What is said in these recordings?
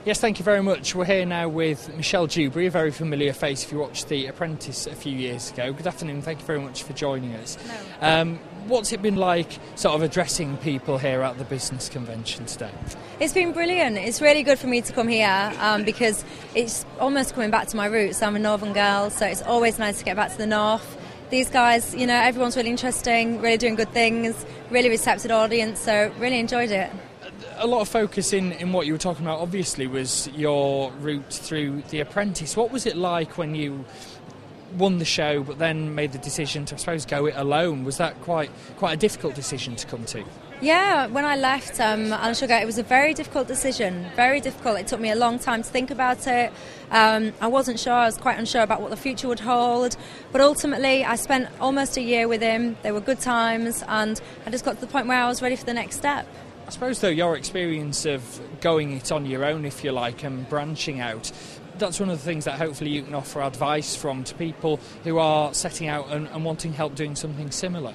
Yes, thank you very much. We're here now with Michelle Dewberry, a very familiar face if you watched The Apprentice a few years ago. Good afternoon, thank you very much for joining us. Hello. What's it been like sort of addressing people here at the business convention today? It's been brilliant. It's really good for me to come here because it's almost coming back to my roots. I'm a northern girl, so it's always nice to get back to the north. These guys, you know, everyone's really interesting, really doing good things, really receptive audience, so really enjoyed it. A lot of focus in what you were talking about, obviously, was your route through The Apprentice. What was it like when you won the show but then made the decision to, I suppose, go it alone? Was that quite a difficult decision to come to? Yeah, when I left Al-Sugar, it was a very difficult decision, very difficult. It took me a long time to think about it. I wasn't sure, I was quite unsure about what the future would hold, but ultimately I spent almost a year with him. They were good times, and I just got to the point where I was ready for the next step. I suppose, though, your experience of going it on your own, if you like, and branching out, that's one of the things that hopefully you can offer advice from to people who are setting out and wanting help doing something similar.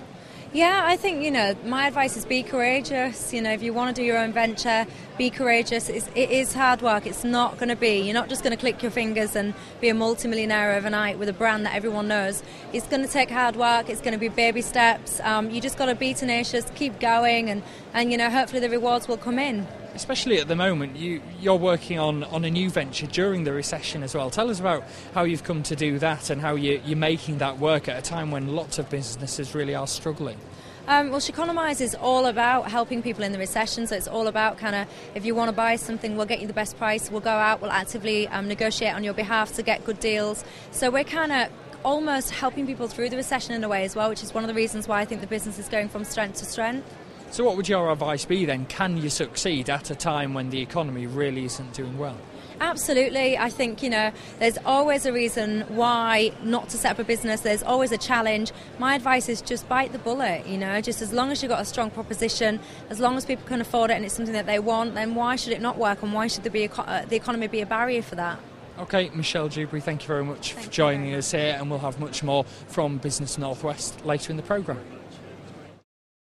Yeah, I think, you know, my advice is be courageous. You know, if you want to do your own venture, be courageous. It is hard work. It's not going to be. You're not just going to click your fingers and be a multimillionaire overnight with a brand that everyone knows. It's going to take hard work. It's going to be baby steps. You just got to be tenacious, keep going, and you know, hopefully the rewards will come in. Especially at the moment, you're working on a new venture during the recession as well. Tell us about how you've come to do that and how you're making that work at a time when lots of businesses really are struggling. Well, Sheconomize is all about helping people in the recession, so it's all about kind of, if you want to buy something, we'll get you the best price, we'll go out, we'll actively negotiate on your behalf to get good deals. So we're kind of almost helping people through the recession in a way as well, which is one of the reasons why I think the business is going from strength to strength. So what would your advice be then? Can you succeed at a time when the economy really isn't doing well? Absolutely. I think, you know, there's always a reason why not to set up a business. There's always a challenge. My advice is just bite the bullet, you know, just as long as you've got a strong proposition, as long as people can afford it and it's something that they want, then why should it not work and why should there be the economy be a barrier for that? OK, Michelle Dewberry, thank you very much for joining us here, and we'll have much more from Business Northwest later in the programme.